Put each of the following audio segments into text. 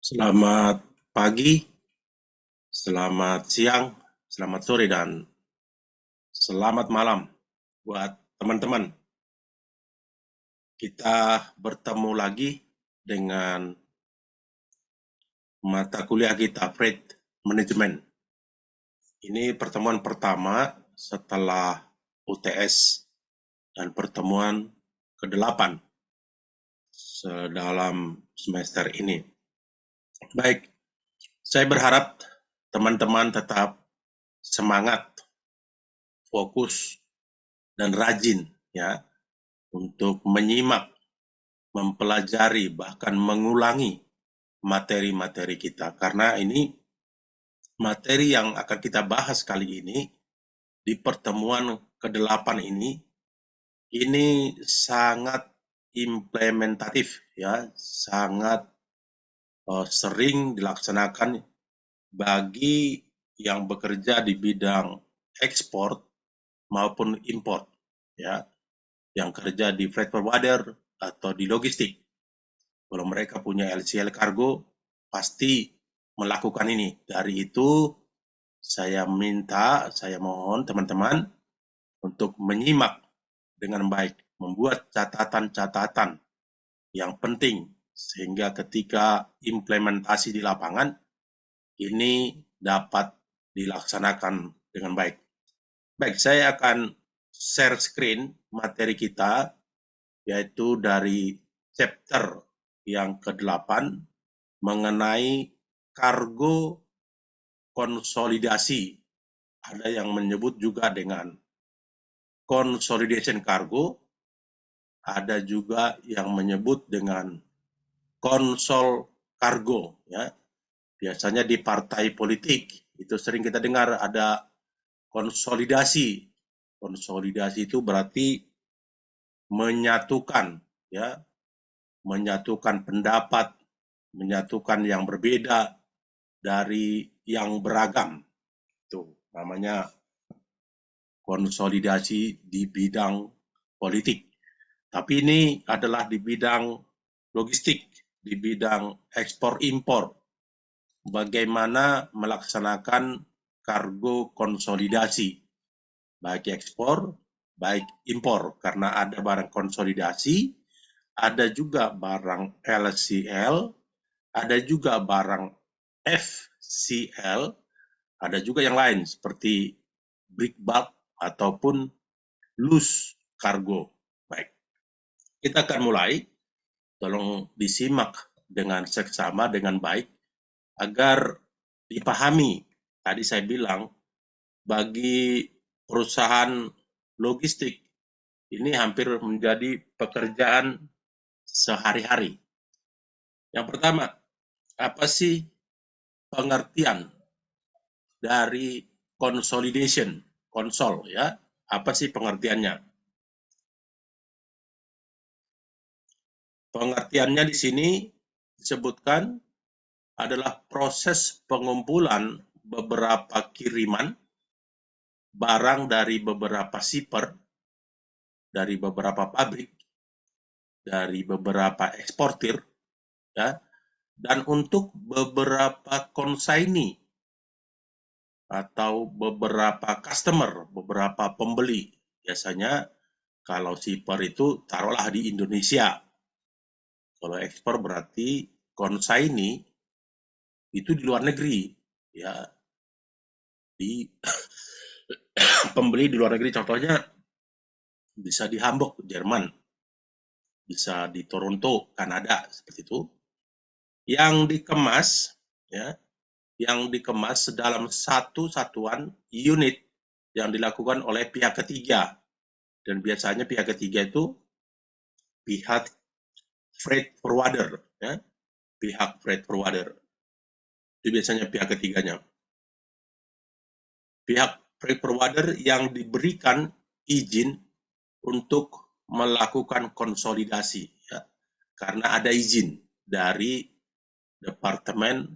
Selamat pagi, selamat siang, selamat sore, dan selamat malam buat teman-teman. Kita bertemu lagi dengan mata kuliah kita, Freight Management. Ini pertemuan pertama setelah UTS dan pertemuan ke-8 dalam semester ini. Baik, saya berharap teman-teman tetap semangat, fokus, dan rajin ya untuk menyimak, mempelajari, bahkan mengulangi materi-materi kita. Karena ini materi yang akan kita bahas kali ini di pertemuan ke-8 ini sangat implementatif ya, sangat sering dilaksanakan bagi yang bekerja di bidang ekspor maupun import ya, yang kerja di freight forwarder atau di logistik. Kalau mereka punya LCL Cargo, pasti melakukan ini. Dari itu, saya mohon teman-teman untuk menyimak dengan baik, membuat catatan-catatan yang penting, sehingga ketika implementasi di lapangan, ini dapat dilaksanakan dengan baik. Baik, saya akan share screen materi kita, yaitu dari chapter yang ke-8 mengenai kargo konsolidasi. Ada yang menyebut juga dengan consolidation cargo, ada juga yang menyebut dengan konsol cargo ya. Biasanya di partai politik itu sering kita dengar ada konsolidasi. Konsolidasi itu berarti menyatukan ya, menyatukan pendapat, menyatukan yang berbeda dari yang beragam. Itu namanya konsolidasi di bidang politik. Tapi ini adalah di bidang logistik, di bidang ekspor impor. Bagaimana melaksanakan kargo konsolidasi, baik ekspor, baik impor. Karena ada barang konsolidasi, ada juga barang LCL, ada juga barang FCL, ada juga yang lain seperti break bulk ataupun loose cargo. Baik, kita akan mulai. Tolong disimak dengan seksama, dengan baik, agar dipahami. Tadi saya bilang, bagi perusahaan logistik, ini hampir menjadi pekerjaan sehari-hari. Yang pertama, apa sih pengertian dari consolidation, konsol ya? Apa sih pengertiannya? Pengertiannya di sini disebutkan adalah proses pengumpulan beberapa kiriman barang dari beberapa shipper, dari beberapa pabrik, dari beberapa eksportir, ya, dan untuk beberapa konsaini atau beberapa customer, beberapa pembeli. Biasanya kalau shipper itu taruhlah di Indonesia. Kalau ekspor berarti konsaini itu di luar negeri, ya, di pembeli di luar negeri. Contohnya bisa di Hamburg, Jerman, bisa di Toronto, Kanada, seperti itu. Yang dikemas, ya, yang dikemas dalam satu satuan unit yang dilakukan oleh pihak ketiga. Dan biasanya pihak ketiga itu pihak freight forwarder, ya, pihak freight forwarder. Itu biasanya pihak ketiganya. Pihak freight forwarder yang diberikan izin untuk melakukan konsolidasi, ya, karena ada izin dari Departemen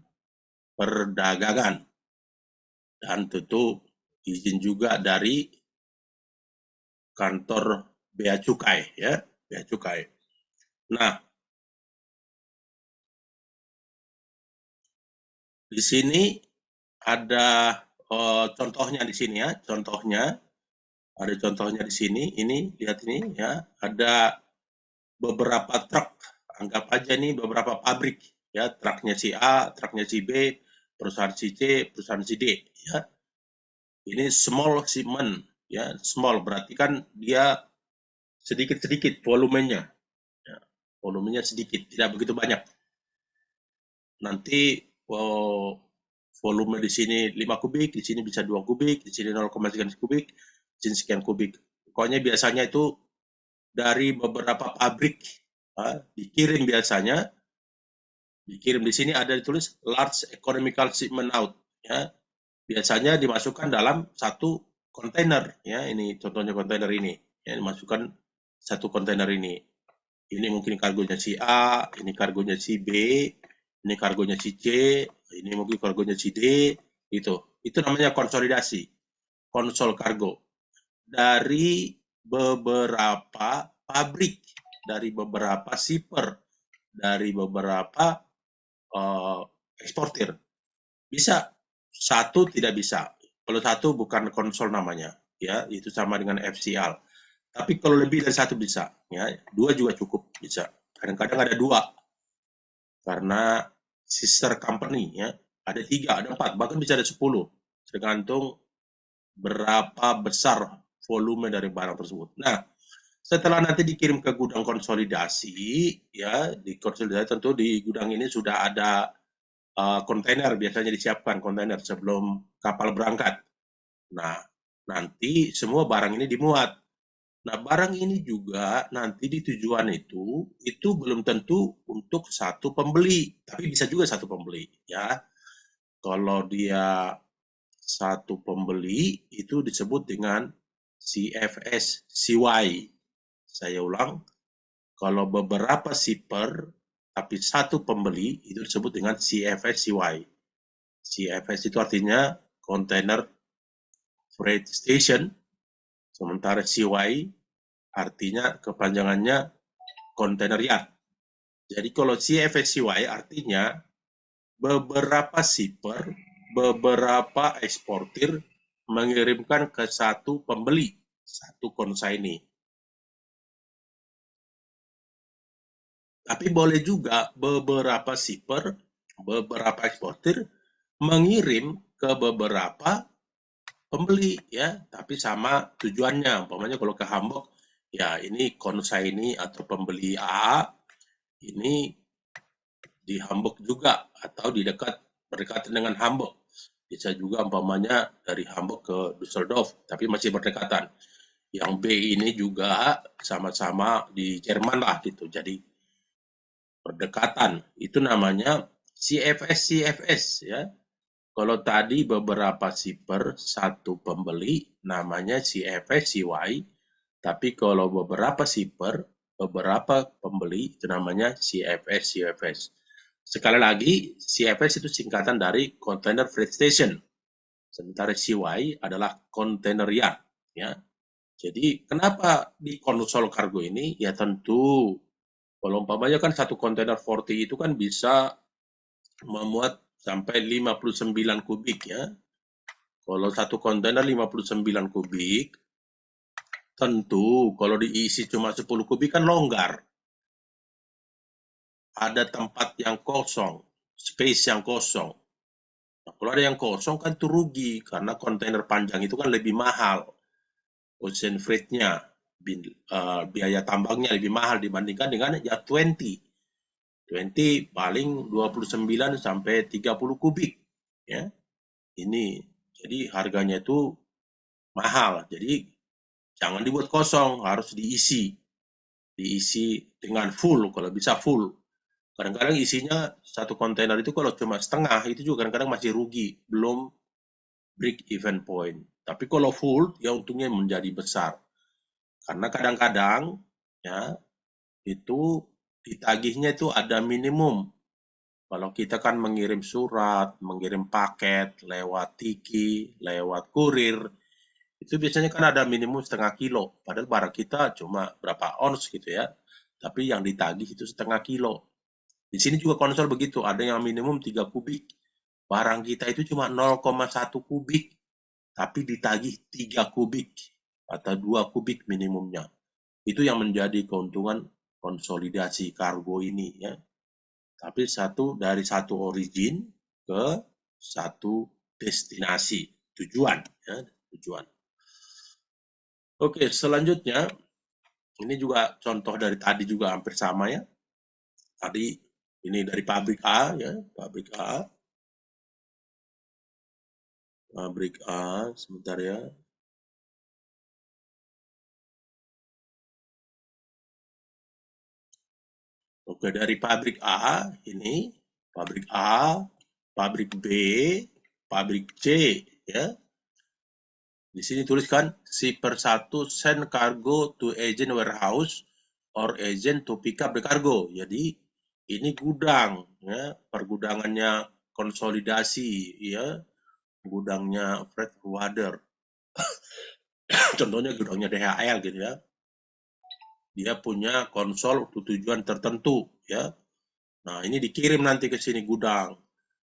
Perdagangan dan tentu izin juga dari kantor Bea Cukai, ya, Bea Cukai. Nah, Di sini ada contohnya di sini ya, ada contohnya di sini. Ini lihat ini ya, ada beberapa truk, anggap aja nih beberapa pabrik ya, truknya si A, truknya si B, perusahaan si C, perusahaan si D ya. Ini small shipment ya, small berarti kan dia sedikit-sedikit volumenya ya. Volumenya sedikit, tidak begitu banyak. Nanti volume di sini 5 kubik, di sini bisa 2 kubik, di sini 0,sekian kubik, di sini sekian kubik. Pokoknya biasanya itu dari beberapa pabrik dikirim biasanya, dikirim di sini ada ditulis large economical shipment out ya. Biasanya dimasukkan dalam satu kontainer ya, ini contohnya kontainer ini ya, dimasukkan satu kontainer ini. Ini mungkin kargonya si A, ini kargonya si B, ini kargonya si C, ini mungkin kargonya si D, gitu. Itu namanya konsolidasi, konsol kargo. Dari beberapa pabrik, dari beberapa shipper, dari beberapa eksportir. Bisa, satu tidak bisa. Kalau satu bukan konsol namanya, ya itu sama dengan FCL. Tapi kalau lebih dari satu bisa, ya dua juga cukup bisa. Kadang-kadang ada dua, karena sister company ya ada 3, ada 4, bahkan bisa ada 10, tergantung berapa besar volume dari barang tersebut. Nah, setelah nanti dikirim ke gudang konsolidasi, ya di konsolidasi tentu di gudang ini sudah ada kontainer, biasanya disiapkan kontainer sebelum kapal berangkat. Nah, nanti semua barang ini dimuat. Nah, barang ini juga nanti di tujuan itu belum tentu untuk satu pembeli, tapi bisa juga satu pembeli, ya. Kalau dia satu pembeli, itu disebut dengan CFS CY. Saya ulang, kalau beberapa shipper, tapi satu pembeli, itu disebut dengan CFS CY. CFS itu artinya Container Freight Station, sementara CY artinya kepanjangannya Container Yard. Jadi kalau CFSCY artinya beberapa shipper, beberapa eksportir mengirimkan ke satu pembeli, satu consignee. Tapi boleh juga beberapa shipper, beberapa eksportir mengirim ke beberapa pembeli ya, tapi sama tujuannya. Umpamanya kalau ke Hamburg, ya ini consignee atau pembeli A, ini di Hamburg juga atau di berdekatan dengan Hamburg. Bisa juga umpamanya dari Hamburg ke Düsseldorf, tapi masih berdekatan. Yang B ini juga sama-sama di Jerman lah gitu. Jadi berdekatan. Itu namanya CFS ya. Kalau tadi beberapa shipper, satu pembeli, namanya CFS CY. Tapi kalau beberapa shipper, beberapa pembeli, itu namanya CFS. Sekali lagi, CFS itu singkatan dari Container Freight Station. Sementara CY adalah Container Yard. Ya. Jadi, kenapa di konsol kargo ini? Ya tentu, kalau umpamanya kan satu kontainer 40 itu kan bisa memuat sampai 59 kubik ya. Kalau satu kontainer 59 kubik, tentu kalau diisi cuma 10 kubik kan longgar. Ada tempat yang kosong, space yang kosong. Nah, kalau ada yang kosong kan itu rugi, karena kontainer panjang itu kan lebih mahal. Ocean freight-nya, biaya tambangnya lebih mahal dibandingkan dengan ya 20. 20 paling 29 sampai 30 kubik. Ya. Ini, jadi harganya itu mahal. Jadi jangan dibuat kosong, harus diisi. Diisi dengan full, kalau bisa full. Kadang-kadang isinya satu kontainer itu kalau cuma setengah, itu juga kadang-kadang masih rugi, belum break even point. Tapi kalau full, ya untungnya menjadi besar. Karena kadang-kadang ya itu ditagihnya itu ada minimum. Kalau kita kan mengirim surat, mengirim paket lewat tiki, lewat kurir, itu biasanya kan ada minimum setengah kilo. Padahal barang kita cuma berapa ons gitu ya. Tapi yang ditagih itu setengah kilo. Di sini juga konsol begitu, ada yang minimum 3 kubik, barang kita itu cuma 0,1 kubik, tapi ditagih 3 kubik atau 2 kubik minimumnya. Itu yang menjadi keuntungan konsolidasi kargo ini ya. Tapi dari satu origin ke satu destinasi tujuan ya, tujuan. Oke, selanjutnya ini juga contoh dari tadi juga hampir sama ya. Tadi ini dari pabrik A ya, pabrik A. Pabrik A, sebentar ya. Oke, dari pabrik A ini, pabrik A, pabrik B, pabrik C ya. Di sini tuliskan shipper 1 send cargo to agent warehouse or agent to pick up the cargo. Jadi ini gudang ya, pergudangannya konsolidasi ya, gudangnya freight forwarder. Contohnya gudangnya DHL gitu ya. Dia punya konsol untuk tujuan tertentu ya. Nah, ini dikirim nanti ke sini gudang.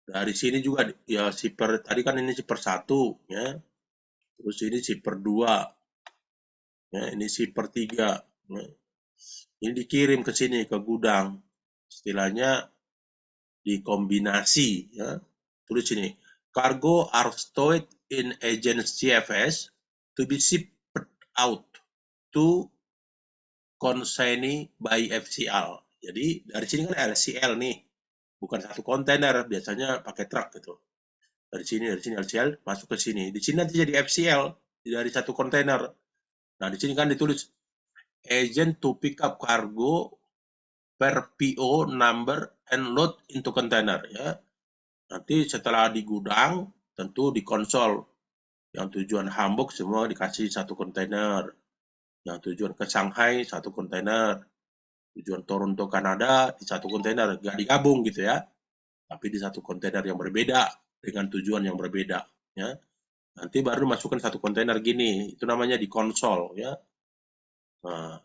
Dari sini juga ya shipper tadi kan ini shipper 1 ya. Terus ini shipper 2. Ya, ini shipper 3. Ya. Ini dikirim ke sini ke gudang. Istilahnya dikombinasi ya. Tulis sini. Cargo are stored in agent CFS to be shipped out to consignee by FCL. Jadi dari sini kan LCL nih, bukan satu kontainer, biasanya pakai truk gitu. Dari sini LCL masuk ke sini. Di sini nanti jadi FCL dari satu kontainer. Nah di sini kan ditulis agent to pick up cargo per PO number and load into container ya. Nanti setelah di gudang tentu di konsol. Yang tujuan Hamburg semua dikasih satu kontainer. Yang tujuan ke Shanghai satu kontainer. Tujuan Toronto Kanada di satu kontainer, nggak digabung gitu ya, tapi di satu kontainer yang berbeda dengan tujuan yang berbeda ya. Nanti baru masukkan satu kontainer gini, itu namanya di konsol ya. Nah,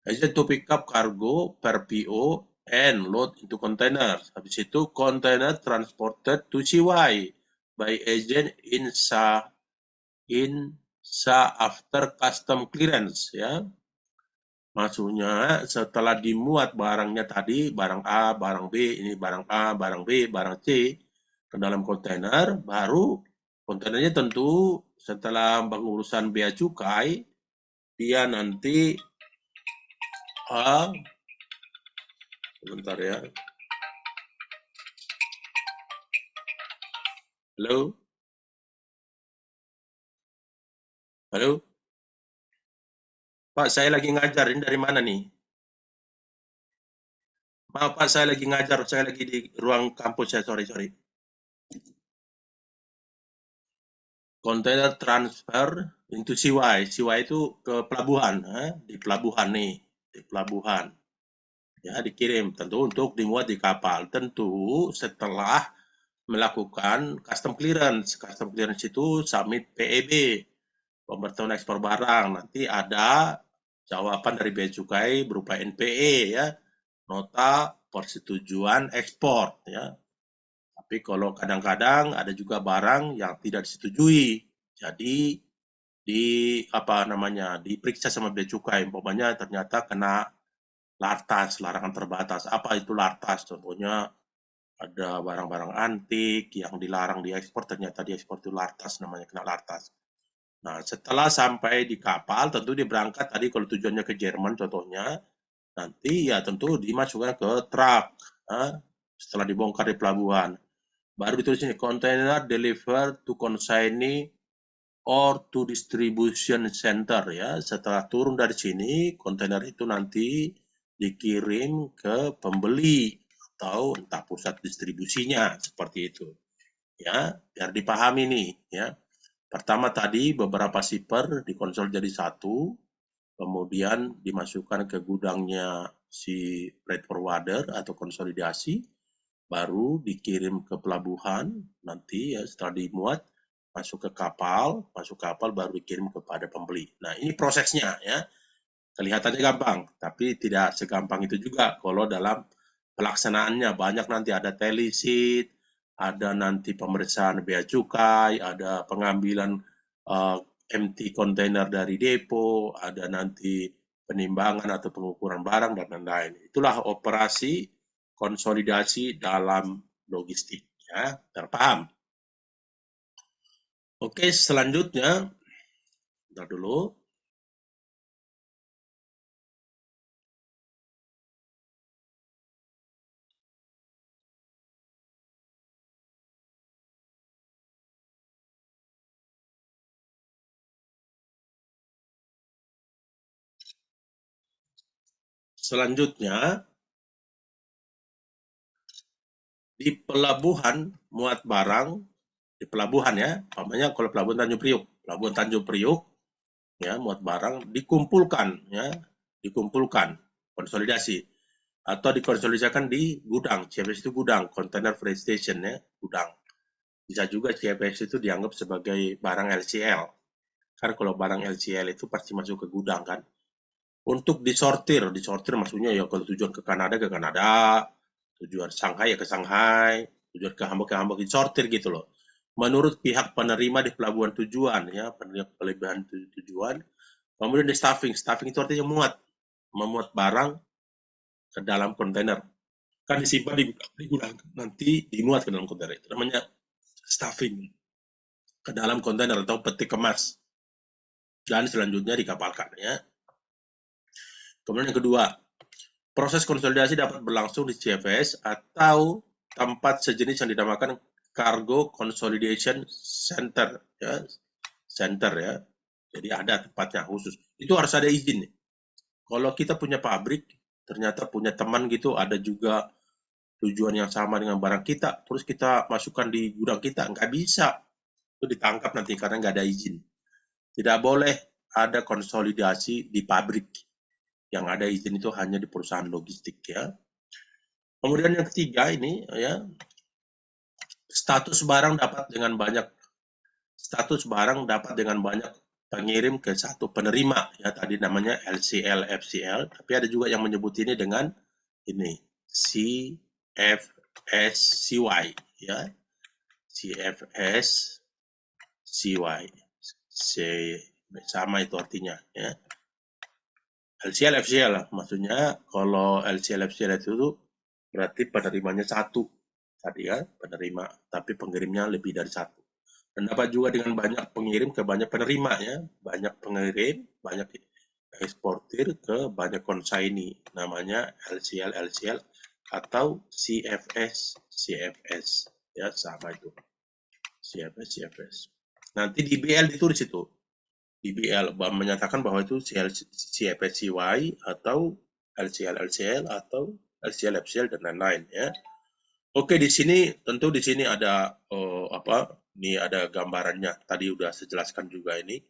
agent to pick up cargo per PO and load into container. Habis itu container transported to CY by agent in after custom clearance ya. Maksudnya setelah dimuat barangnya tadi, barang A, barang B, ini barang A, barang B, barang C ke dalam kontainer, baru kontainernya tentu setelah pengurusan bea cukai, dia nanti sebentar ya. Halo? Halo? Pak, saya lagi ngajar, ini dari mana nih? Maaf Pak, saya lagi ngajar, saya lagi di ruang kampus ya, sorry. Container transfer into CY. CY itu ke pelabuhan, di pelabuhan nih, di pelabuhan. Ya, dikirim tentu untuk dimuat di kapal. Tentu setelah melakukan custom clearance. Custom clearance itu submit PEB, pemberitahuan ekspor barang. Nanti ada jawaban dari bea cukai berupa NPE ya, nota persetujuan ekspor ya. Tapi kalau kadang-kadang ada juga barang yang tidak disetujui. Jadi diperiksa sama bea cukai, umpamanya ternyata kena lartas, larangan terbatas. Apa itu lartas? Contohnya ada barang-barang antik yang dilarang diekspor, ternyata diekspor itu lartas, namanya kena lartas. Nah, setelah sampai di kapal, tentu dia berangkat tadi kalau tujuannya ke Jerman contohnya, nanti ya tentu dimasukkan ke truk, setelah dibongkar di pelabuhan. Baru ditulis ini, container delivered to consignee or to distribution center ya. Setelah turun dari sini, kontainer itu nanti dikirim ke pembeli atau entah pusat distribusinya seperti itu. Ya, biar dipahami nih ya. Pertama tadi beberapa shipper dikonsol jadi satu, kemudian dimasukkan ke gudangnya si freight forwarder atau konsolidasi, baru dikirim ke pelabuhan, nanti ya setelah dimuat masuk ke kapal baru dikirim kepada pembeli. Nah ini prosesnya ya, kelihatannya gampang, tapi tidak segampang itu juga kalau dalam pelaksanaannya banyak nanti ada tally sheet, ada nanti pemeriksaan bea cukai, ada pengambilan empty container dari depo, ada nanti penimbangan atau pengukuran barang dan lain-lain. Itulah operasi konsolidasi dalam logistik, ya, terpaham? Oke, selanjutnya, bentar dulu. Selanjutnya, di pelabuhan muat barang, di pelabuhan ya, namanya kalau pelabuhan Tanjung Priuk, ya, muat barang dikumpulkan, ya, dikumpulkan, konsolidasi, atau dikonsolidasikan di gudang. CFS itu gudang, container freight station, ya, gudang. Bisa juga CFS itu dianggap sebagai barang LCL. Kan kalau barang LCL itu pasti masuk ke gudang kan. Untuk disortir maksudnya ya kalau tujuan ke Kanada, tujuan Shanghai ya ke Shanghai, tujuan ke Hamburg disortir gitu loh. Menurut pihak penerima di pelabuhan tujuan, ya, pelabuhan tujuan, kemudian di stuffing itu artinya memuat barang ke dalam kontainer. Kan disimpan di gudang, nanti dimuat ke dalam kontainer. Itu namanya stuffing ke dalam kontainer atau peti kemas. Dan selanjutnya dikapalkan, ya. Kemudian yang kedua, proses konsolidasi dapat berlangsung di CFS atau tempat sejenis yang dinamakan Cargo Consolidation Center, ya. Center, ya. Jadi ada tempatnya khusus. Itu harus ada izin. Kalau kita punya pabrik, ternyata punya teman gitu, ada juga tujuan yang sama dengan barang kita, terus kita masukkan di gudang kita, nggak bisa. Itu ditangkap nanti karena nggak ada izin. Tidak boleh ada konsolidasi di pabrik. Yang ada izin itu hanya di perusahaan logistik, ya. Kemudian yang ketiga ini, ya, status barang dapat dengan banyak pengirim ke satu penerima, ya, tadi namanya LCL, FCL, tapi ada juga yang menyebut ini dengan ini CFS CY, ya, CFS CY, sama itu artinya, ya. LCL FCL maksudnya kalau LCL FCL itu berarti penerimanya satu tadi, ya, penerima, tapi pengirimnya lebih dari satu. Dan dapat juga dengan banyak pengirim ke banyak penerima, ya, banyak pengirim, banyak eksportir ke banyak consignee, namanya LCL atau CFS, ya, sama itu, CFS. Nanti di BL ditulis itu, di BL menyatakan bahwa itu CFS-CY atau LCL atau LCL-FCL dan lain-lain, ya. Oke, di sini tentu di sini ada ini ada gambarannya. Tadi udah saya jelaskan juga ini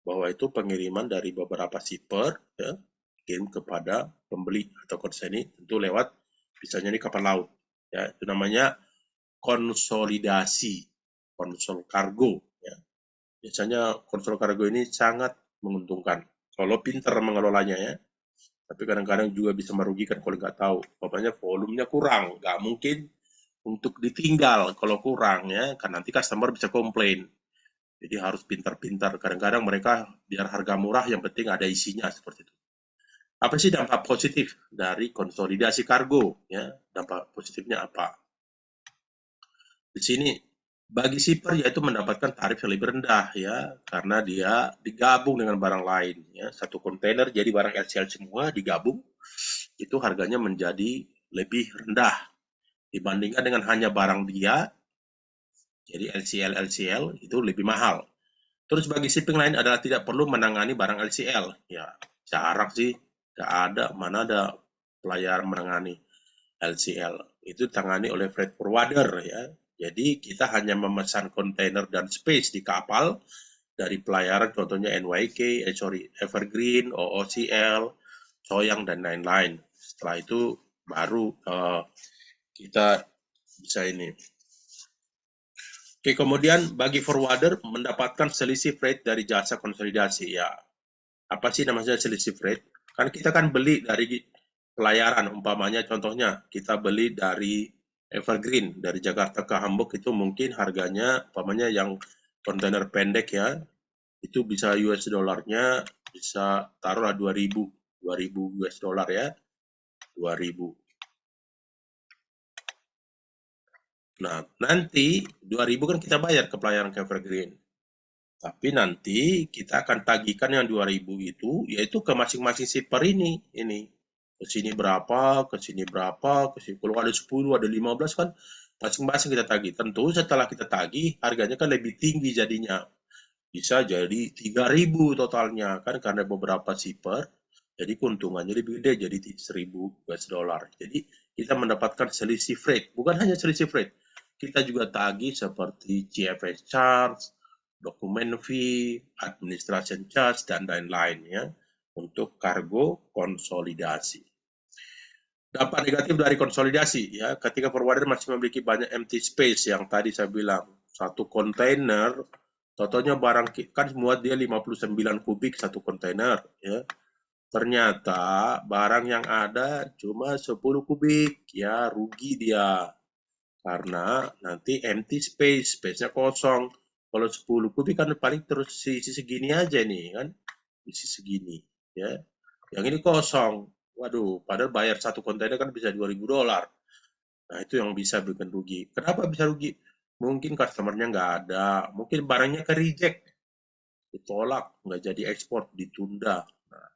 bahwa itu pengiriman dari beberapa shipper, ya, kirim kepada pembeli atau konsinyee tentu lewat misalnya ini kapal laut, ya, itu namanya konsolidasi, konsol kargo, ya. Biasanya konsol kargo ini sangat menguntungkan kalau pintar mengelolanya, ya. Tapi kadang-kadang juga bisa merugikan kalau nggak tahu. Pokoknya volumenya kurang, nggak mungkin untuk ditinggal kalau kurang, ya, kan nanti customer bisa komplain. Jadi harus pintar-pintar. Kadang-kadang mereka biar harga murah, yang penting ada isinya seperti itu. Apa sih dampak positif dari konsolidasi kargo? Ya, dampak positifnya apa? Di sini bagi shipper yaitu mendapatkan tarif yang lebih rendah, ya, karena dia digabung dengan barang lain, ya. Satu kontainer jadi barang LCL semua digabung, itu harganya menjadi lebih rendah dibandingkan dengan hanya barang dia. Jadi LCL itu lebih mahal. Terus bagi shipping lain adalah tidak perlu menangani barang LCL. Ya, jarang sih, nggak ada, mana ada pelayaran menangani LCL. Itu ditangani oleh freight forwarder, ya. Jadi kita hanya memesan kontainer dan space di kapal dari pelayaran, contohnya NYK, Evergreen, OOCL, Soyang dan lain-lain. Setelah itu baru kita bisa ini. Oke, kemudian bagi forwarder mendapatkan selisih freight dari jasa konsolidasi, ya. Apa sih namanya selisih freight? Kan kita kan beli dari pelayaran, umpamanya contohnya kita beli dari Evergreen dari Jakarta ke Hamburg itu mungkin harganya, umpamanya yang kontainer pendek ya, itu bisa US dollarnya bisa taruhlah 2000 US dollar ya, 2000. Nah, nanti 2000 kan kita bayar ke pelayaran Evergreen. Tapi nanti kita akan tagihkan yang 2000 itu, yaitu ke masing-masing shipper ini. Ke sini berapa, ke sini berapa, ke sini. Kalau ada 10, ada 15 kan, masing-masing kita tagih. Tentu setelah kita tagih, harganya kan lebih tinggi jadinya. Bisa jadi 3000 totalnya, kan karena beberapa shipper. Jadi keuntungannya lebih gede, jadi 1000 US dollar. Jadi kita mendapatkan selisih freight. Bukan hanya selisih freight, kita juga tagih seperti GFS charge, dokumen fee, administration charge, dan lain-lain ya untuk kargo konsolidasi. Dampak negatif dari konsolidasi ya, ketika forwarder masih memiliki banyak empty space yang tadi saya bilang, satu kontainer totalnya barang kan muat dia 59 kubik satu kontainer ya. Ternyata barang yang ada cuma 10 kubik ya, rugi dia. Karena nanti empty space, space-nya kosong. Kalau 10 kubik kan paling terus isi segini aja nih kan, isi segini ya. Yang ini kosong. Waduh, padahal bayar satu kontainer kan bisa 2000 dolar. Nah, itu yang bisa bikin rugi. Kenapa bisa rugi? Mungkin customer-nya nggak ada, mungkin barangnya ke reject, ditolak, nggak jadi ekspor, ditunda. Nah,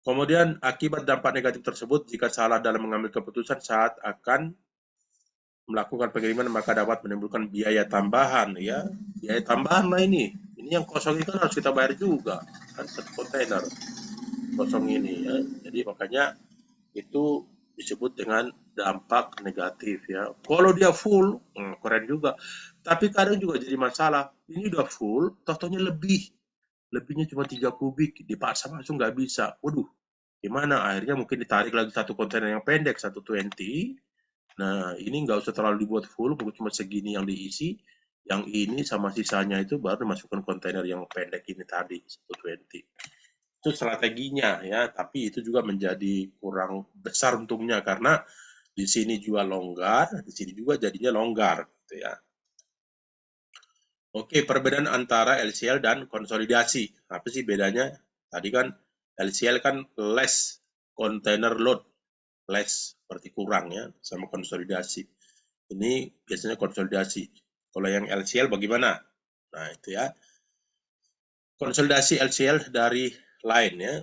kemudian akibat dampak negatif tersebut, jika salah dalam mengambil keputusan saat akan melakukan pengiriman maka dapat menimbulkan biaya tambahan ya. Biaya tambahan lah ini. Ini yang kosong itu kan harus kita bayar juga kan, satu kontainer kosong ini ya. Jadi makanya itu disebut dengan dampak negatif ya. Kalau dia full, keren juga. Tapi kadang juga jadi masalah. Ini udah full, totalnya lebihnya cuma 3 kubik, dipasang langsung nggak bisa. Waduh, gimana? Akhirnya mungkin ditarik lagi satu kontainer yang pendek, 120. Nah, ini nggak usah terlalu dibuat full, pokoknya cuma segini yang diisi. Yang ini sama sisanya itu baru dimasukkan kontainer yang pendek ini tadi, 120. Itu strateginya ya, tapi itu juga menjadi kurang besar untungnya karena di sini juga longgar, di sini juga jadinya longgar gitu ya. Oke, perbedaan antara LCL dan konsolidasi. Apa sih bedanya? Tadi kan LCL kan less container load, less berarti kurang ya, sama konsolidasi. Ini biasanya konsolidasi. Kalau yang LCL bagaimana? Nah, itu ya. Konsolidasi LCL dari line ya.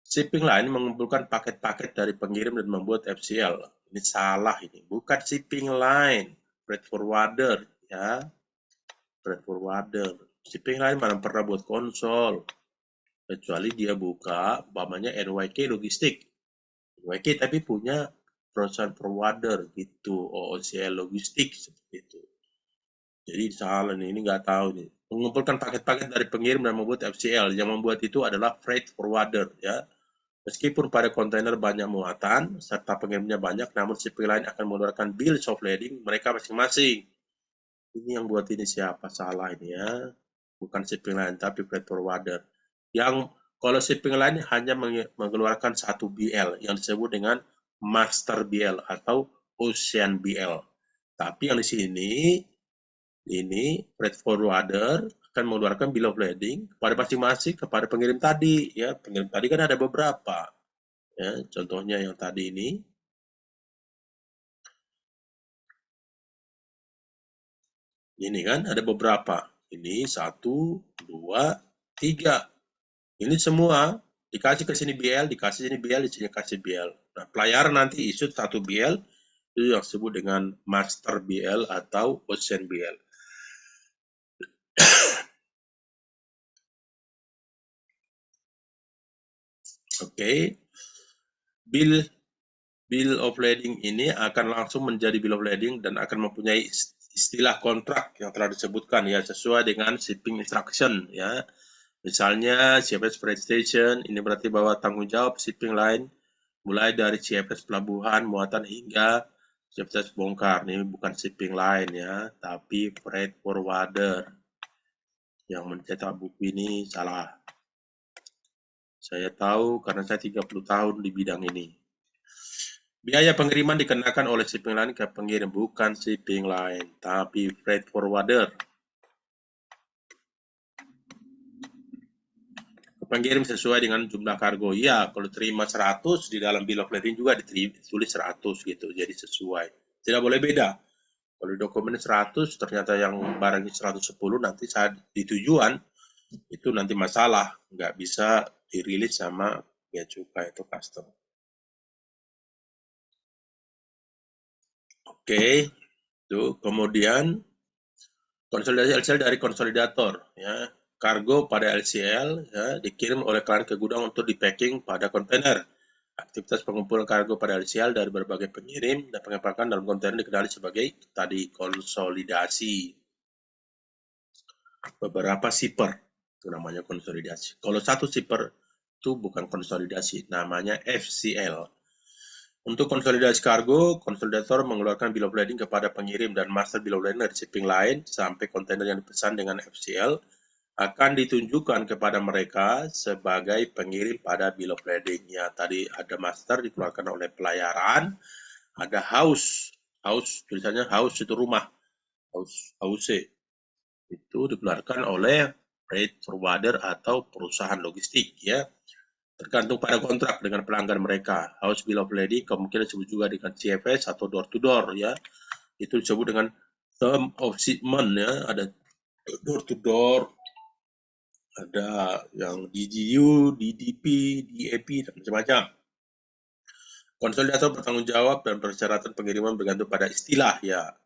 Shipping line mengumpulkan paket-paket dari pengirim dan membuat FCL. Ini salah ini. Bukan shipping line, freight forwarder ya. Freight forwarder. Shipping line mana pernah buat konsol. Kecuali dia buka, umpamanya NYK Logistik. NYK tapi punya perusahaan forwarder gitu, OOCL Logistik seperti itu. Jadi salah nih, ini nggak tahu nih. Mengumpulkan paket-paket dari pengirim dan membuat FCL. Yang membuat itu adalah freight forwarder ya. Meskipun pada kontainer banyak muatan serta pengirimnya banyak, namun shipping line akan mengeluarkan bills of lading mereka masing-masing. Ini yang buat ini siapa? Salah ini ya. Bukan shipping line tapi freight forwarder. Yang kalau shipping line hanya mengeluarkan satu BL yang disebut dengan master BL atau ocean BL. Tapi yang di sini ini freight forwarder akan mengeluarkan bill of lading kepada masing-masing kepada pengirim tadi ya. Pengirim tadi kan ada beberapa ya, contohnya yang tadi ini kan ada beberapa, ini 1, 2, 3, ini semua dikasih ke sini BL, dikasih sini BL, di sini kasih BL. Nah, pelayaran nanti isu satu BL itu yang disebut dengan master BL atau ocean BL. Oke, bill of lading ini akan langsung menjadi bill of lading dan akan mempunyai istilah kontrak yang telah disebutkan ya, sesuai dengan shipping instruction ya. Misalnya CFS Freight Station, ini berarti bahwa tanggung jawab shipping line mulai dari CFS pelabuhan, muatan hingga CFS bongkar. Ini bukan shipping line ya, tapi freight forwarder. Yang mencetak buku ini salah. Saya tahu karena saya 30 tahun di bidang ini. Biaya pengiriman dikenakan oleh shipping line ke pengirim, bukan shipping line, tapi freight forwarder. Pengirim sesuai dengan jumlah kargo. Ya, kalau terima 100, di dalam bill of lading juga ditulis 100 gitu, jadi sesuai. Tidak boleh beda. Kalau dokumen 100, ternyata yang barangnya 110, nanti saat di tujuan, itu nanti masalah. Nggak bisa dirilis sama bea cukai itu custom. Oke, tuh. Kemudian konsolidasi LCL dari konsolidator, ya. Kargo pada LCL, ya, dikirim oleh klien ke gudang untuk di-packing pada kontainer. Aktivitas pengumpulan kargo pada LCL dari berbagai pengirim dan pengepakan dalam kontainer dikenali sebagai tadi konsolidasi. Beberapa shipper, itu namanya konsolidasi. Kalau satu shipper itu bukan konsolidasi, namanya FCL. Untuk konsolidasi kargo, konsolidator mengeluarkan bill of lading kepada pengirim dan master bill of lading dari shipping line sampai kontainer yang dipesan dengan FCL akan ditunjukkan kepada mereka sebagai pengirim pada bill of lading. Ya, tadi ada master dikeluarkan oleh pelayaran, ada house, tulisannya house itu rumah, house itu dikeluarkan oleh freight forwarder atau perusahaan logistik, ya. Tergantung pada kontrak dengan pelanggan mereka. House bill of lading kemungkinan disebut juga dengan CFS atau door to door, ya. Itu disebut dengan term of shipment, ya. Ada door to door, ada yang DGU, DDP, DAP, dan macam-macam. Konsolidator bertanggung jawab dan persyaratan pengiriman bergantung pada istilah, ya.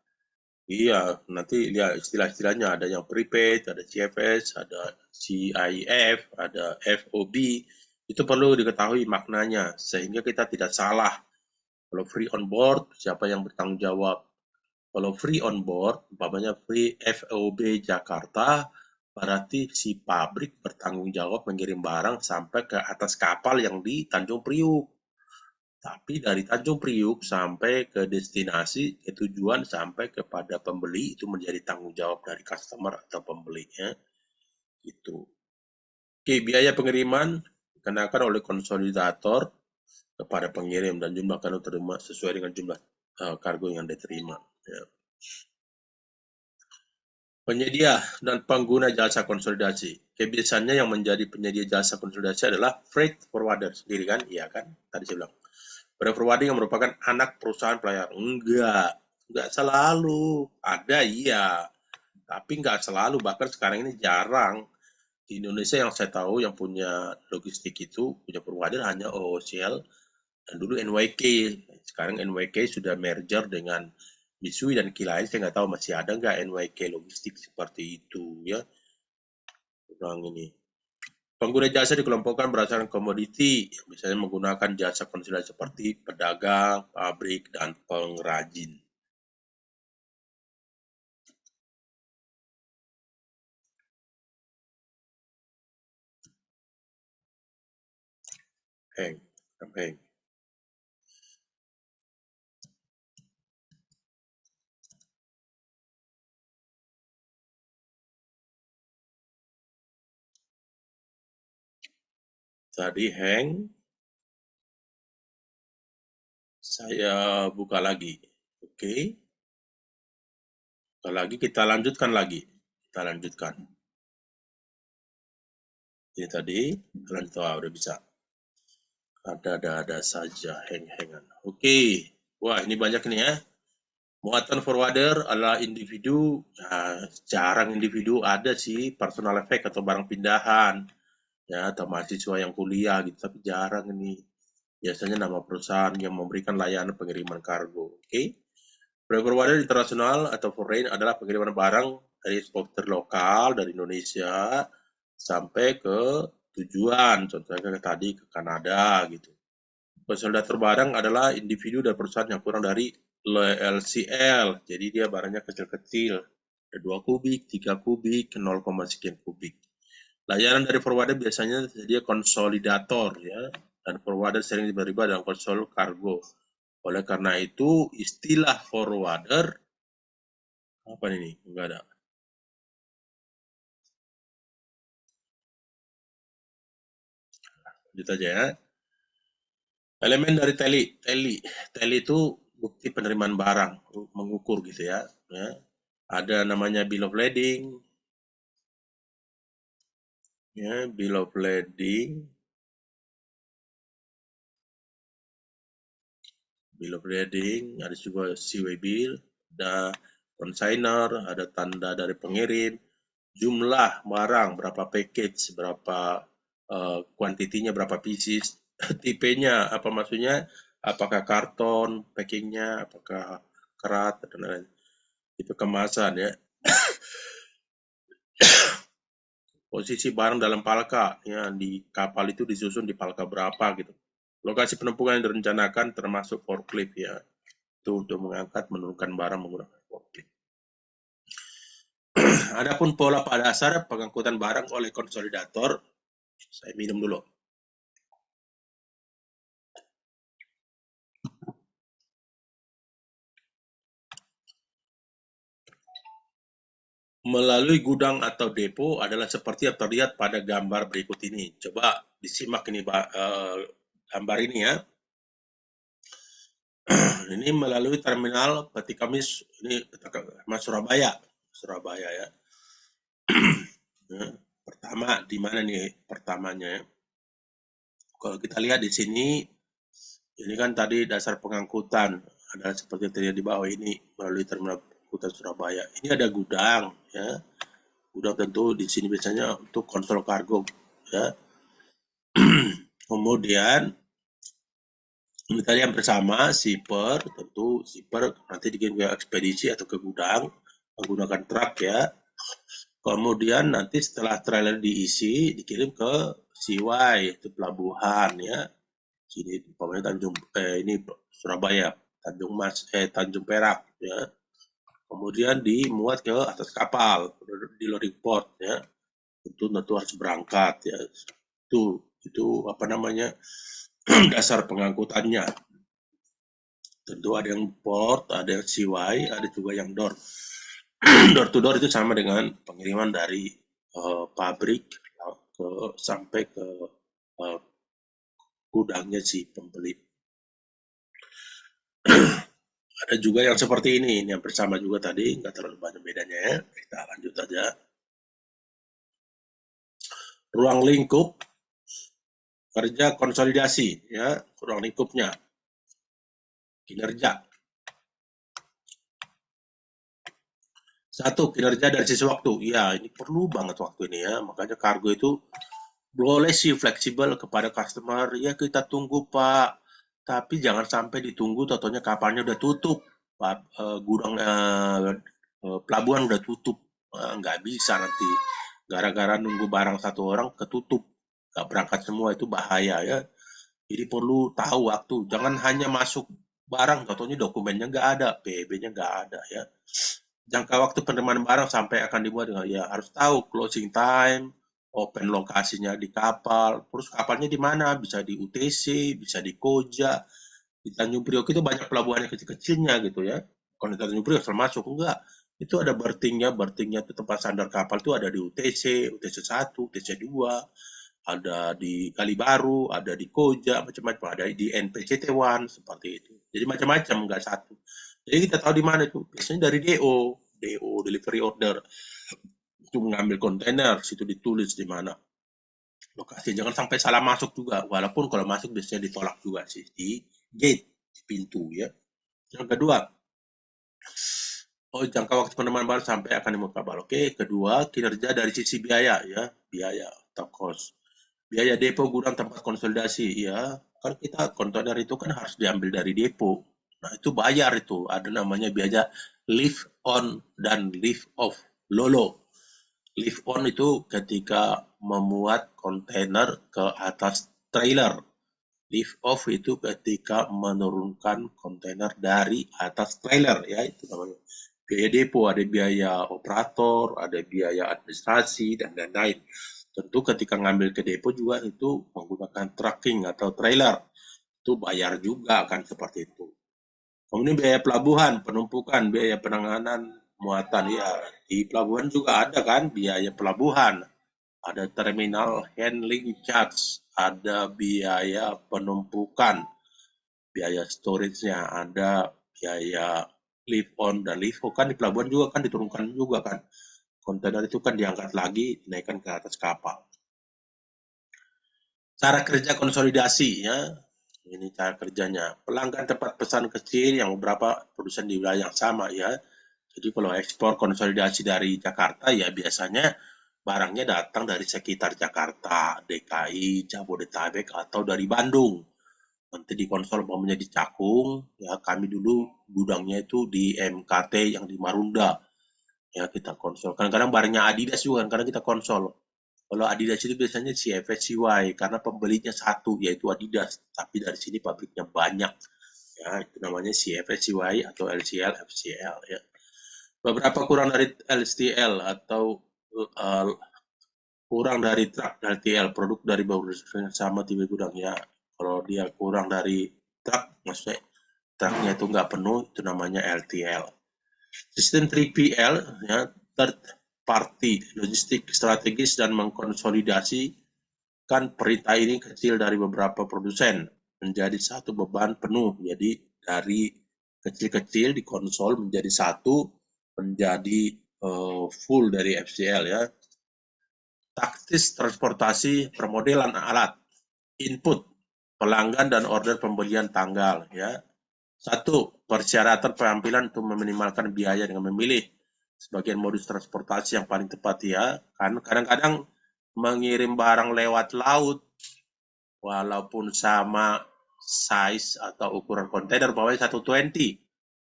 Iya, nanti lihat istilah-istilahnya, ada yang prepaid, ada CFS, ada CIF, ada FOB. Itu perlu diketahui maknanya sehingga kita tidak salah. Kalau free on board, siapa yang bertanggung jawab? Kalau free on board, umpamanya free FOB Jakarta, berarti si pabrik bertanggung jawab mengirim barang sampai ke atas kapal yang di Tanjung Priuk. Tapi dari Tanjung Priuk sampai ke destinasi, ke tujuan, sampai kepada pembeli, itu menjadi tanggung jawab dari customer atau pembelinya. Itu. Oke, biaya pengiriman dikenakan oleh konsolidator kepada pengirim dan jumlah kargo terima sesuai dengan jumlah kargo yang diterima. Ya. Penyedia dan pengguna jasa konsolidasi. Kebiasaannya yang menjadi penyedia jasa konsolidasi adalah freight forwarder sendiri, kan? Iya kan? Tadi saya bilang. Freight forwarding yang merupakan anak perusahaan pelayar. Enggak selalu. Ada, iya. Tapi enggak selalu, bahkan sekarang ini jarang. Di Indonesia yang saya tahu yang punya logistik itu, punya provider hanya OOCL dan dulu NYK. Sekarang NYK sudah merger dengan Mitsui dan Kilain. Saya nggak tahu masih ada nggak NYK logistik seperti itu, ya. Ulang ini. Pengguna jasa dikelompokkan berdasarkan komoditi, misalnya menggunakan jasa konsultan seperti pedagang, pabrik, dan pengrajin. Heng, heng. Tadi hang, saya buka lagi. Oke, buka lagi, kita lanjutkan lagi. Kita lanjutkan. Ini tadi, lanjut, udah bisa. Ada saja hang-hangan. Oke, wah ini banyak nih, ya. Muatan forwarder adalah individu, ya, jarang individu, ada sih personal effect atau barang pindahan, ya, atau mahasiswa yang kuliah gitu, tapi jarang ini. Biasanya nama perusahaan yang memberikan layanan pengiriman kargo. Oke. Freight forwarder internasional atau foreign adalah pengiriman barang dari eksportir lokal dari Indonesia sampai ke tujuan, contohnya ke tadi ke Kanada gitu. Konsolidator barang adalah individu dan perusahaan yang kurang dari LCL, jadi dia barangnya kecil-kecil, ada 2 kubik, 3 kubik, 0, sekian kubik. Layanan dari forwarder biasanya dia konsolidator, ya, dan forwarder sering terlibat dalam konsol kargo. Oleh karena itu, istilah forwarder apa ini? Enggak ada. Lanjut aja, ya. Elemen dari teli itu bukti penerimaan barang, mengukur gitu ya. Ada namanya bill of lading, ya, bill of lading, ada juga seaway bill, ada consignor, ada tanda dari pengirim, jumlah barang, berapa package, berapa kuantitinya, berapa pieces, tipenya, apa maksudnya, apakah karton, packingnya, apakah kerat, dan lain-lain. Itu kemasan ya. Posisi barang dalam palka, ya, di kapal itu disusun di palka berapa gitu. Lokasi penumpukan yang direncanakan termasuk forklift ya. Itu untuk mengangkat, menurunkan barang menggunakan forklift. Adapun pola pada dasar pengangkutan barang oleh konsolidator, saya minum dulu. Melalui gudang atau depo adalah seperti yang terlihat pada gambar berikut ini. Coba disimak ini gambar ini ya. Ini melalui terminal peti Kamis, ini Surabaya ya. Pertama, di mana nih pertamanya? Kalau kita lihat di sini, ini kan tadi dasar pengangkutan, ada seperti yang terlihat di bawah ini melalui terminal pengangkutan Surabaya. Ini ada gudang, ya. Gudang tentu di sini biasanya untuk kontrol kargo, ya. Kemudian ini tadi yang bersama shipper, tentu shipper nanti dikirim ke ekspedisi atau ke gudang menggunakan truk ya. Kemudian nanti setelah trailer diisi dikirim ke Siwai, itu pelabuhan ya. Sini umpamanya ini Surabaya, Tanjung Perak ya. Kemudian dimuat ke atas kapal di loading port ya. Tentu harus berangkat ya. Itu apa namanya? Dasar pengangkutannya. Tentu ada yang port, ada yang Siwai, ada juga yang door. Door to door itu sama dengan pengiriman dari pabrik sampai ke gudangnya si pembeli. Ada juga yang seperti ini yang bersama juga tadi, nggak terlalu banyak bedanya ya. Kita lanjut aja. Ruang lingkup kerja konsolidasi ya, ruang lingkupnya kinerja. Satu, kinerja dari sisi waktu. Ya, ini perlu banget waktu ini ya. Makanya kargo itu boleh sih fleksibel kepada customer. Ya, kita tunggu Pak. Tapi jangan sampai ditunggu, totonya kapalnya udah tutup. Gudang pelabuhan udah tutup. Nggak bisa nanti. Gara-gara nunggu barang satu orang ketutup. Nggak berangkat semua, itu bahaya ya. Jadi perlu tahu waktu. Jangan hanya masuk barang, totonya dokumennya nggak ada, PEB-nya nggak ada ya. Jangka waktu penerimaan barang sampai akan dibuat ya harus tahu closing time, open lokasinya di kapal, terus kapalnya di mana, bisa di UTC, bisa di Koja, di Tanjung Priok itu banyak pelabuhan yang kecil-kecilnya gitu ya. Kalau di Tanjung Priok termasuk enggak, itu ada bertingnya itu tempat sandar kapal itu ada di UTC, UTC 1, UTC 2, ada di Kalibaru, ada di Koja, macam-macam, ada di NPCT 1 seperti itu. Jadi macam-macam, enggak satu. Jadi kita tahu di mana itu. Biasanya dari DO delivery order. Itu mengambil kontainer, situ ditulis di mana lokasi. Jangan sampai salah masuk juga. Walaupun kalau masuk biasanya ditolak juga sih di gate, di pintu ya. Yang kedua, jangka waktu penerimaan barang sampai akan dimuat kapal. Oke, kedua, kinerja dari sisi biaya ya, biaya atau cost. Biaya depo gudang tempat konsolidasi ya. Kan kita kontainer itu kan harus diambil dari depo. Nah, itu bayar itu. Ada namanya biaya lift on dan lift off. Lolo. Lift on itu ketika memuat kontainer ke atas trailer. Lift off itu ketika menurunkan kontainer dari atas trailer ya, itu namanya. Biaya depo, ada biaya operator, ada biaya administrasi dan lain-lain. Tentu ketika ngambil ke depo juga itu menggunakan trucking atau trailer. Itu bayar juga kan seperti itu. Kemudian biaya pelabuhan, penumpukan, biaya penanganan muatan ya. Di pelabuhan juga ada kan biaya pelabuhan. Ada terminal handling charge, ada biaya penumpukan, biaya storage-nya ada, biaya lift on dan lift off kan di pelabuhan juga kan diturunkan juga kan. Kontainer itu kan diangkat lagi, dinaikkan ke atas kapal. Cara kerja konsolidasi ya, ini cara kerjanya. Pelanggan tempat pesan kecil yang beberapa produsen di wilayah yang sama ya. Jadi kalau ekspor konsolidasi dari Jakarta ya biasanya barangnya datang dari sekitar Jakarta, DKI, Jabodetabek atau dari Bandung. Nanti di konsol umpamanya di Cakung, ya kami dulu gudangnya itu di MKT yang di Marunda. Ya kita konsol. Kadang-kadang barangnya Adidas juga, kadang kita konsol. Kalau Adidas itu biasanya CFSCY karena pembelinya satu yaitu Adidas, tapi dari sini pabriknya banyak. Ya, itu namanya CFSCY atau LCL, FCL ya. Beberapa kurang dari LCL atau uh, kurang dari truk LTL, produk dari beberapa sama tipe gudang ya. Kalau dia kurang dari truk, maksudnya truknya itu nggak penuh, itu namanya LTL. Sistem 3PL, ya, third party logistik strategis dan mengkonsolidasikan perintah ini kecil dari beberapa produsen menjadi satu beban penuh. Jadi dari kecil-kecil di konsol menjadi satu, menjadi full dari FCL ya. Taktis transportasi permodelan alat, input, pelanggan dan order pembelian tanggal ya. Satu, persyaratan pengambilan untuk meminimalkan biaya dengan memilih sebagian modus transportasi yang paling tepat ya. Kan kadang-kadang mengirim barang lewat laut walaupun sama size atau ukuran kontainer bawahnya 120,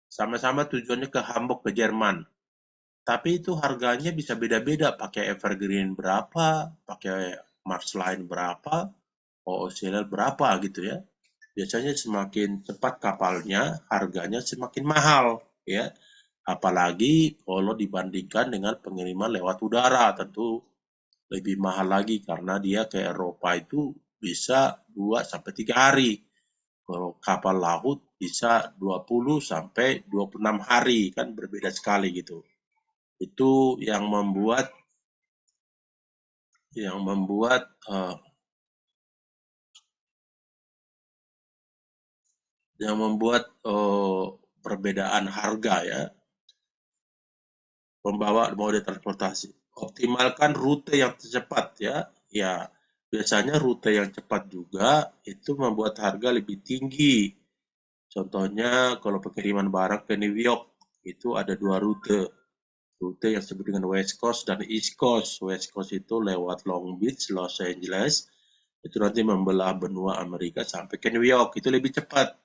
sama-sama tujuannya ke Hamburg ke Jerman. Tapi itu harganya bisa beda-beda, pakai Evergreen berapa, pakai Mars Line berapa, OOCL berapa gitu ya. Biasanya semakin cepat kapalnya, harganya semakin mahal ya. Apalagi kalau dibandingkan dengan pengiriman lewat udara, tentu lebih mahal lagi karena dia ke Eropa itu bisa 2 sampai 3 hari. Kalau kapal laut bisa 20 sampai 26 hari, kan berbeda sekali gitu. Itu yang membuat perbedaan harga ya. Pembawa mode transportasi. Optimalkan rute yang tercepat ya. Ya, biasanya rute yang cepat juga itu membuat harga lebih tinggi. Contohnya kalau pengiriman barang ke New York itu ada 2 rute. Rute yang disebut dengan West Coast dan East Coast. West Coast itu lewat Long Beach, Los Angeles. Itu nanti membelah benua Amerika sampai ke New York. Itu lebih cepat.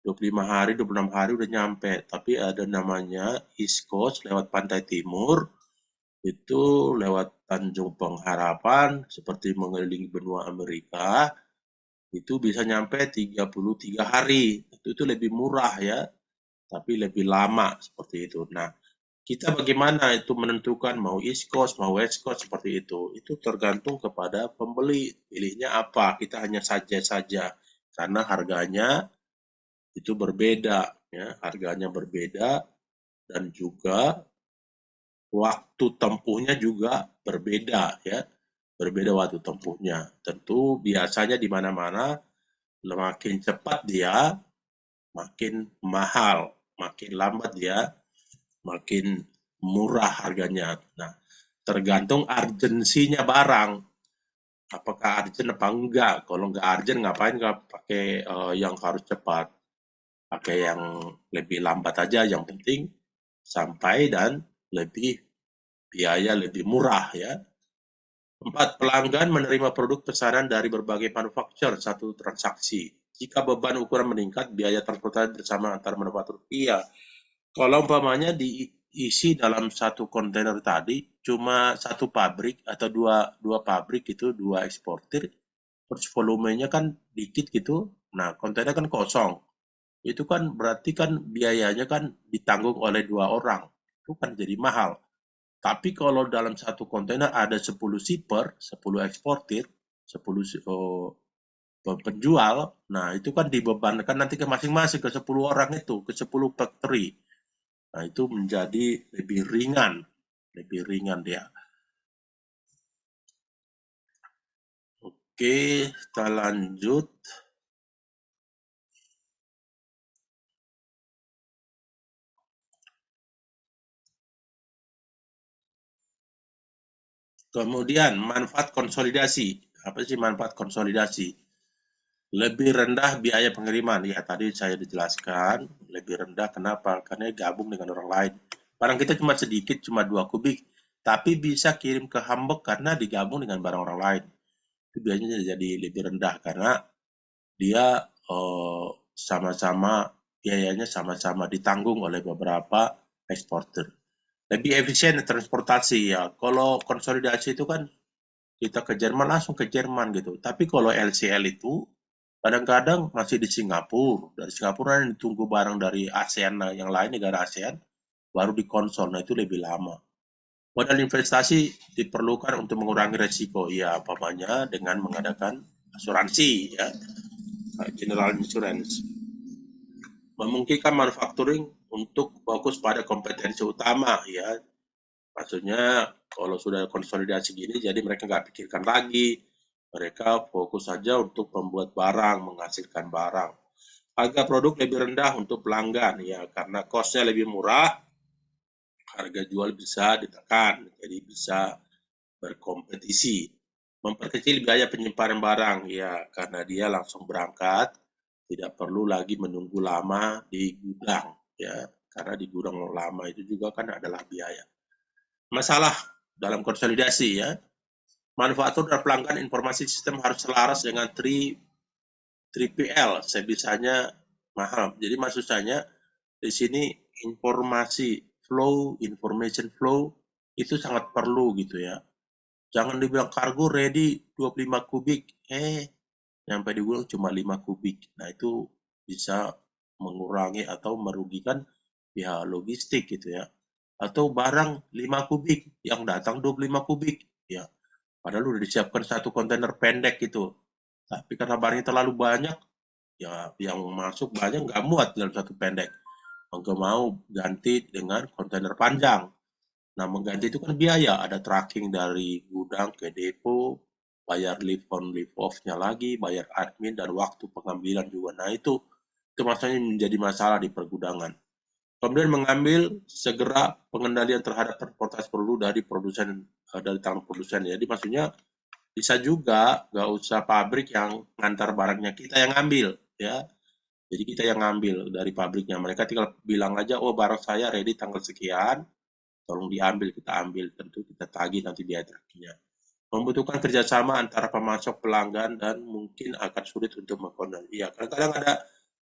25 hari, 26 hari udah nyampe. Tapi ada namanya East Coast lewat pantai timur, itu lewat Tanjung Pengharapan, seperti mengelilingi benua Amerika, itu bisa nyampe 33 hari. Itu lebih murah ya, tapi lebih lama seperti itu. Nah, kita bagaimana itu menentukan mau East Coast, mau West Coast seperti itu. Itu tergantung kepada pembeli. Pilihnya apa? Kita hanya saja karena harganya itu berbeda ya, harganya berbeda dan juga waktu tempuhnya juga berbeda ya. Berbeda waktu tempuhnya. Tentu biasanya di mana-mana makin cepat dia makin mahal, makin lambat dia makin murah harganya. Nah, tergantung urgensinya barang. Apakah urgent apa enggak? Kalau enggak urgent ngapain enggak pakai yang harus cepat? Pakai yang lebih lambat aja, yang penting sampai dan lebih biaya lebih murah ya. 4. Pelanggan menerima produk pesanan dari berbagai manufaktur satu transaksi. Jika beban ukuran meningkat, biaya transportasi bersama antar manufaktur. Iya, kalau umpamanya diisi dalam satu kontainer tadi, cuma satu pabrik atau dua pabrik itu, dua eksportir, terus volumenya kan dikit gitu, nah kontainer kan kosong. Itu kan berarti kan biayanya kan ditanggung oleh 2 orang. Itu kan jadi mahal. Tapi kalau dalam satu kontainer ada 10 shipper, 10 eksportir, 10 penjual, nah itu kan dibebankan nanti ke masing-masing, ke 10 orang itu, ke 10 factory. Nah itu menjadi lebih ringan dia. Oke, kita lanjut. Kemudian manfaat konsolidasi. Apa sih manfaat konsolidasi? Lebih rendah biaya pengiriman. Ya, tadi saya dijelaskan, lebih rendah kenapa? Karena gabung dengan orang lain. Barang kita cuma sedikit, cuma 2 kubik, tapi bisa kirim ke Hamburg karena digabung dengan barang orang lain. Itu biasanya jadi lebih rendah karena dia sama-sama biayanya sama-sama ditanggung oleh beberapa eksporter. Lebih efisien transportasi ya. Kalau konsolidasi itu kan kita ke Jerman langsung ke Jerman gitu. Tapi kalau LCL itu kadang-kadang masih di Singapura. Dari Singapura ditunggu barang dari ASEAN yang lain, negara ASEAN, baru dikonsol. Nah itu lebih lama. Modal investasi diperlukan untuk mengurangi resiko. Ya, apanya dengan mengadakan asuransi ya, general insurance. Memungkinkan manufacturing untuk fokus pada kompetensi utama ya. Maksudnya kalau sudah konsolidasi gini, jadi mereka nggak pikirkan lagi. Mereka fokus saja untuk membuat barang, menghasilkan barang. Harga produk lebih rendah untuk pelanggan ya, karena cost-nya lebih murah, harga jual bisa ditekan, jadi bisa berkompetisi. Memperkecil biaya penyimpanan barang ya, karena dia langsung berangkat, tidak perlu lagi menunggu lama di gudang ya, karena di gudang lama itu juga kan adalah biaya. Masalah dalam konsolidasi ya, manufaktur dan pelanggan informasi sistem harus selaras dengan 3PL, sebisanya mahal. Jadi maksud saya di sini information flow itu sangat perlu gitu ya. Jangan dibilang kargo ready 25 kubik, sampai di gudang cuma 5 kubik. Nah itu bisa mengurangi atau merugikan pihak logistik gitu ya. Atau barang 5 kubik, yang datang 25 kubik. Ya, padahal udah disiapkan satu kontainer pendek gitu. Tapi karena barangnya terlalu banyak, ya yang masuk banyak nggak muat dalam satu pendek. Nggak mau ganti dengan kontainer panjang. Nah, mengganti itu kan biaya, ada tracking dari gudang ke depo, bayar lift on lift off-nya lagi, bayar admin dan waktu pengambilan juga. Nah, itu maksudnya menjadi masalah di pergudangan. Kemudian mengambil segera pengendalian terhadap transportasi produk dari produsen dari tangan produsen. Jadi maksudnya bisa juga nggak usah pabrik yang ngantar barangnya, kita yang ngambil ya. Jadi kita yang ngambil dari pabriknya. Mereka tinggal bilang aja, oh barang saya ready tanggal sekian, tolong diambil, kita ambil. Tentu kita tagih nanti biaya trackingnya. Membutuhkan kerjasama antara pemasok, pelanggan, dan mungkin akan sulit untuk mengkoordinasi. Ya, kadang-kadang ada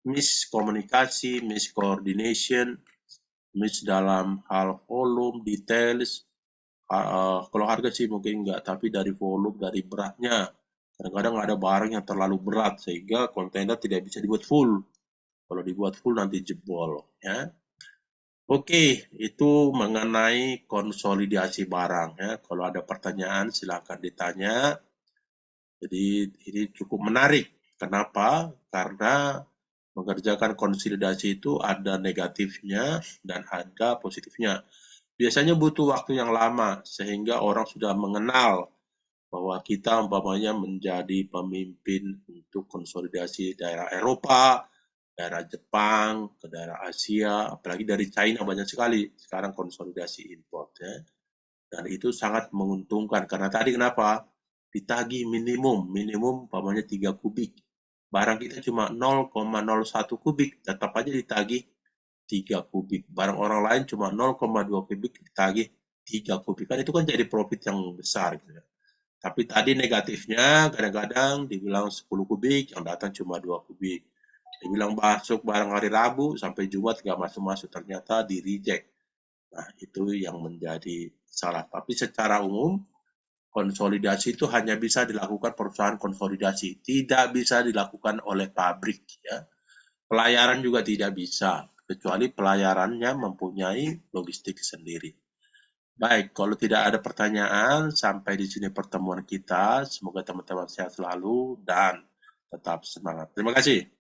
miskomunikasi, miskoordination, dalam hal volume, details. Kalau harga sih mungkin enggak, tapi dari volume, dari beratnya. Kadang-kadang ada barang yang terlalu berat sehingga kontainer tidak bisa dibuat full. Kalau dibuat full nanti jebol ya. Oke, itu mengenai konsolidasi barang ya. Kalau ada pertanyaan silakan ditanya. Jadi ini cukup menarik. Kenapa? Karena mengerjakan konsolidasi itu ada negatifnya dan ada positifnya. Biasanya butuh waktu yang lama sehingga orang sudah mengenal bahwa kita umpamanya menjadi pemimpin untuk konsolidasi daerah Eropa, daerah Jepang, ke daerah Asia, apalagi dari China banyak sekali sekarang konsolidasi import ya. Dan itu sangat menguntungkan karena tadi kenapa? Ditagih minimum umpamanya 3 kubik. Barang kita cuma 0,01 kubik, tetap aja ditagih 3 kubik. Barang orang lain cuma 0,2 kubik ditagih 3 kubik. Kan itu kan jadi profit yang besar gitu ya. Tapi tadi negatifnya kadang-kadang dibilang 10 kubik, yang datang cuma 2 kubik. Dibilang masuk barang hari Rabu sampai Jumat nggak masuk-masuk, ternyata di reject. Nah, itu yang menjadi salah. Tapi secara umum, konsolidasi itu hanya bisa dilakukan perusahaan konsolidasi, tidak bisa dilakukan oleh pabrik. Ya. Pelayaran juga tidak bisa, kecuali pelayarannya mempunyai logistik sendiri. Baik, kalau tidak ada pertanyaan, sampai di sini pertemuan kita. Semoga teman-teman sehat selalu dan tetap semangat. Terima kasih.